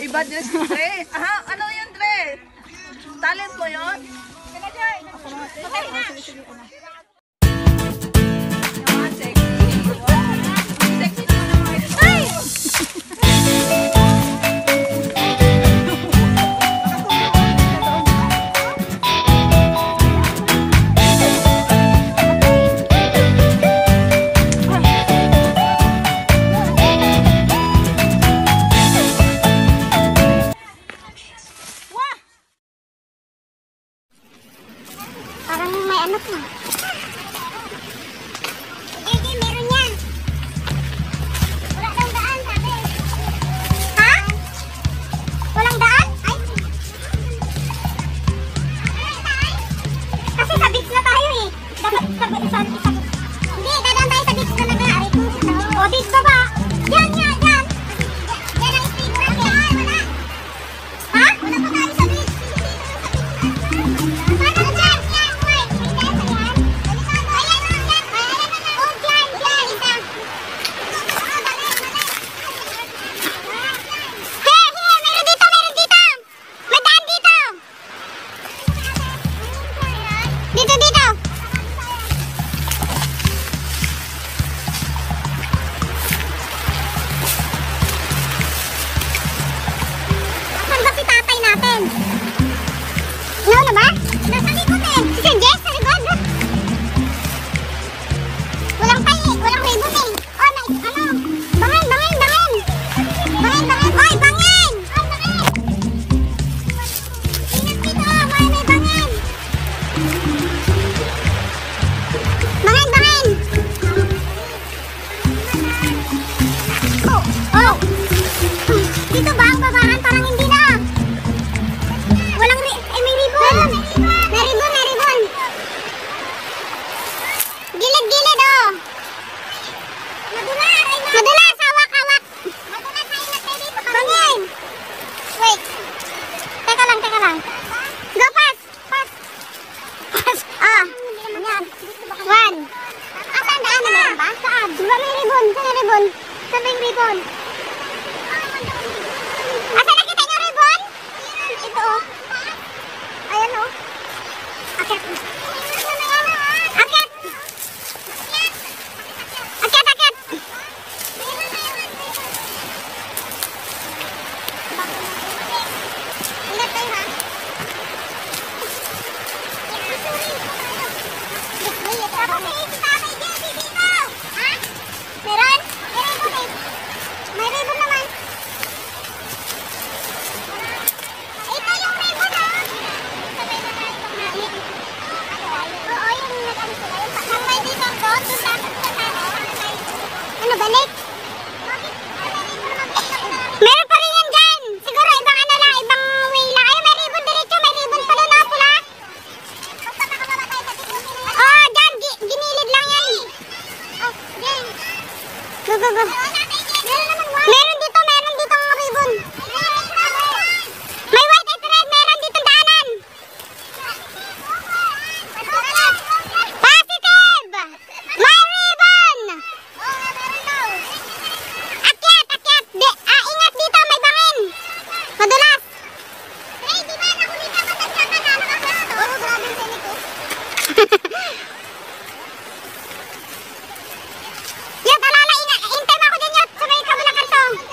Iba din si Dre. Aha, ano yun, Dre? Talent mo yun? Okay na. Parang may ano pa. Sige, meron yan. Wala daw daan, sabi. Ha? Walang daan? Ay. Kasi sa beach na tayo eh. Dapat isa. Hindi, dadaan tayo sa beach talaga. O, beach ba ba? Yan, yan, yan. Yan ang speed natin. Wala. Ha? Wala pa tayo sa beach. Dito ba ang babaran? Parang hindi na. Walang may ribbon. May ribbon. Gilid-gilid oh. Madulas, hawak. Bangin. Wait. Teka lang. Go pass. Ah. Ayan. One. Asan daan na ba? Saan? Diba may ribbon? Saan yung ribbon? Saan yung ribbon? Asa nakita niyo ribbon? Ito oh. Ayan oh. Akit. Ingat kayo ha. Ha? Meron? May ribbon naman. Ito yung ribbon ha. Sabay na tayo pagmali. Oo, yung nag-ano sila. Yung may ribbon doon, doon dapat sa ano. Ano, balik? Meron pa rin yan dyan. Siguro ibang ano lang, ibang way lang. Ay, may ribbon diretso. May ribbon pa doon na pula. Oh, dyan. Ginilid lang yan. Oh, dyan. Go. Meron dito ang ribbon. May white at red. Meron dito daanan. Positive! May ribbon! Akyat! Ingat dito, may bangin. Madulas. Hey, di ba nahuli ka matagya ka na? Nakakato. Oo, grabe yung tenito. Yat, alala, hintay mo ako dyan, Yat. Sa may kabilang kanto.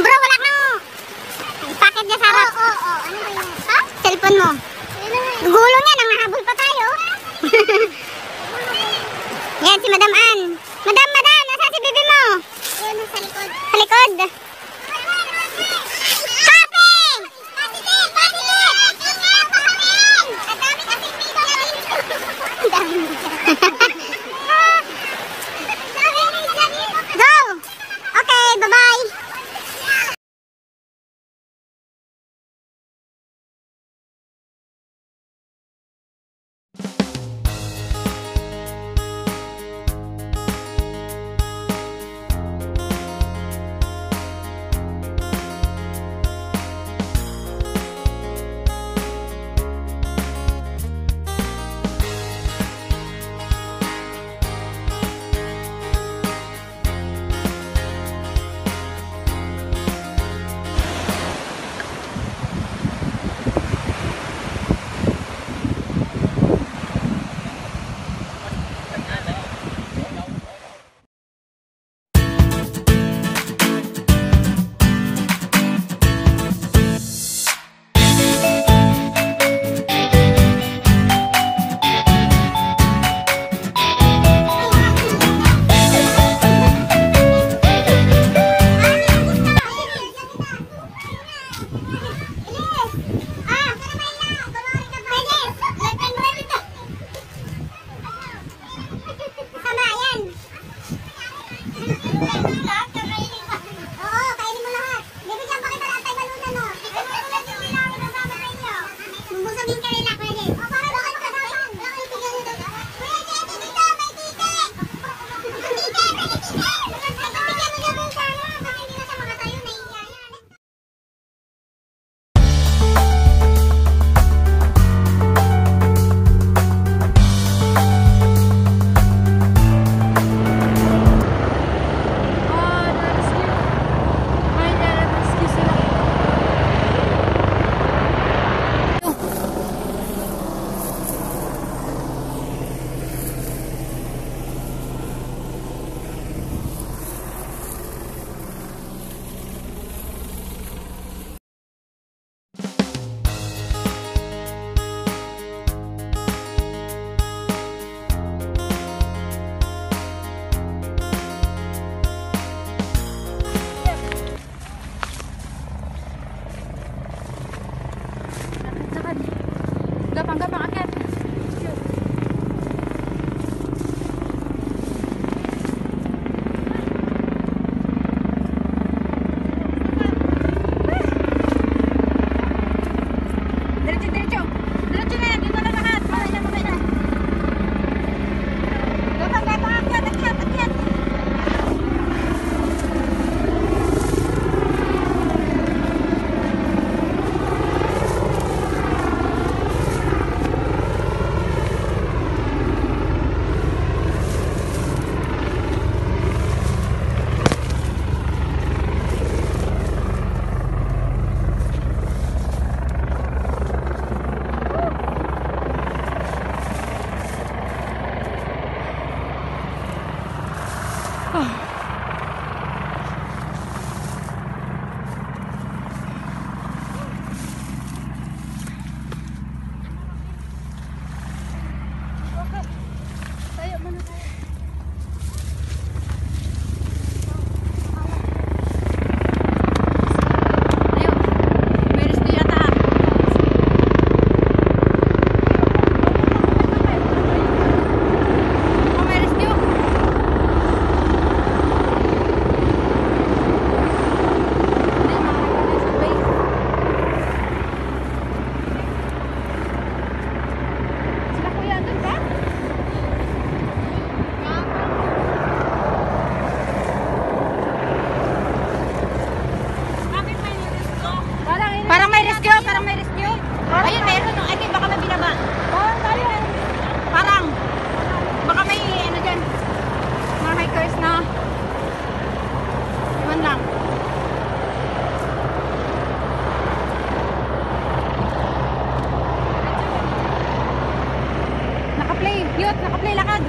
Bro, wala kang packet niya sa harap. Oo. Ano ba yun? Ha? Cellphone mo. Gulo niya, nang nahabol pa tayo. Yan, si Madam Ann. Madam, nasa si bibi mo? Yan, sa likod. Sa likod. Go! Okay, bye-bye! Gapang-gapang akyat. Diretso. Diretso na, dito na lahat. Mamay na. Gapang-gapang akyat. Tayo muna tayo. Tayo. May rescue yata. May rescue. Sila kuya doon ba? Parang may rescue. Ayun, meron. Ay, baka may binaba. Parang. Baka may, ano dyan. Mga hikers na. Iwan lang. Naka-play. Cute. Naka-play lakad.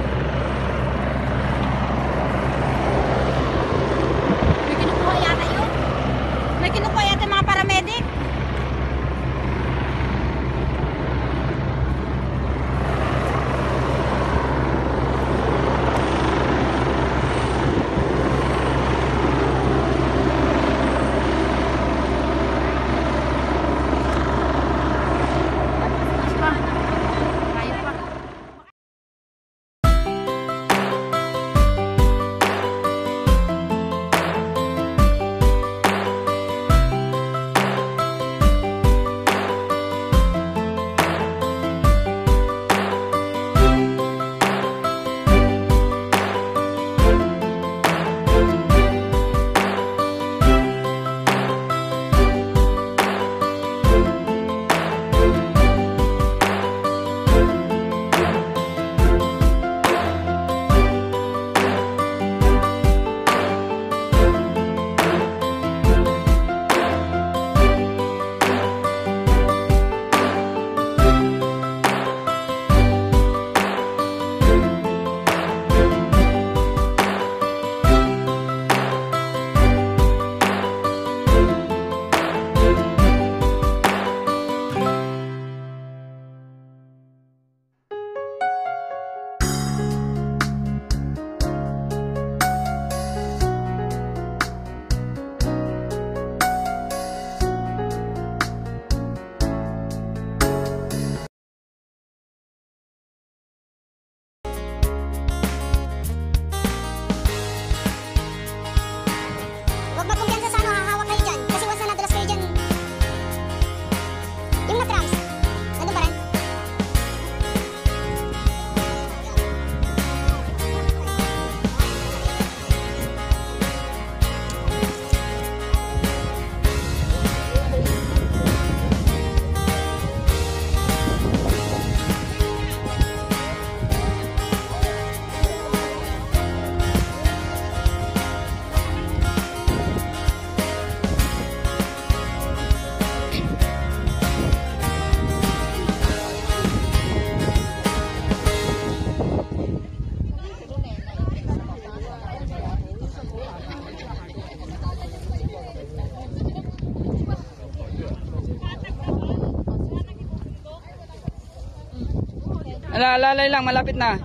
Lalay lang, malapit na.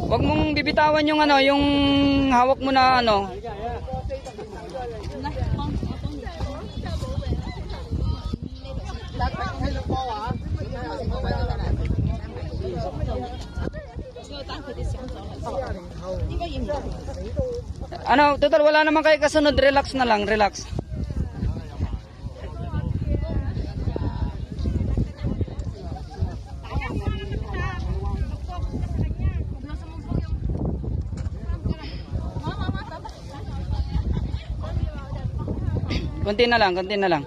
Huwag mong bibitawan yung ano, yung hawak mo na ano. Ano, total wala naman kayo kasunod, relax na lang, relax. Konti na lang, konti na lang.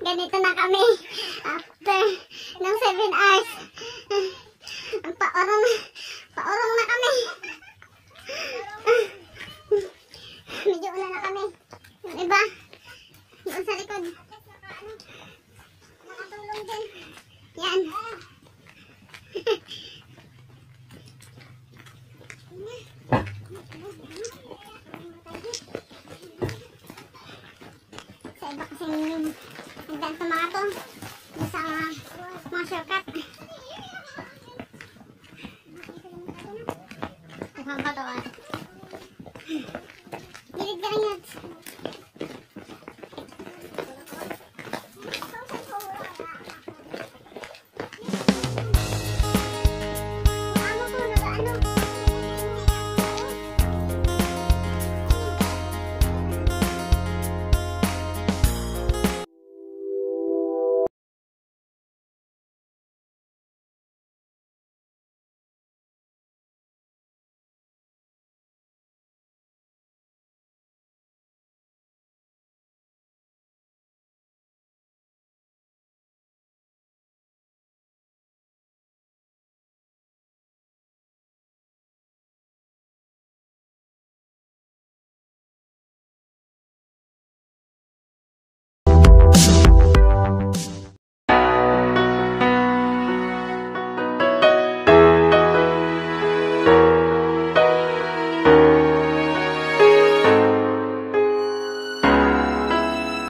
Ganito na kami. After ng 7 hours. Paorong na kami. Medyo una na kami. Yung iba, doon sa likod. Nakatulong din. Yan. Sa iba kasi yung nagdaan sa mga to. Sa mga shortcut. Mukhang katawan. Dilig ka rin yan.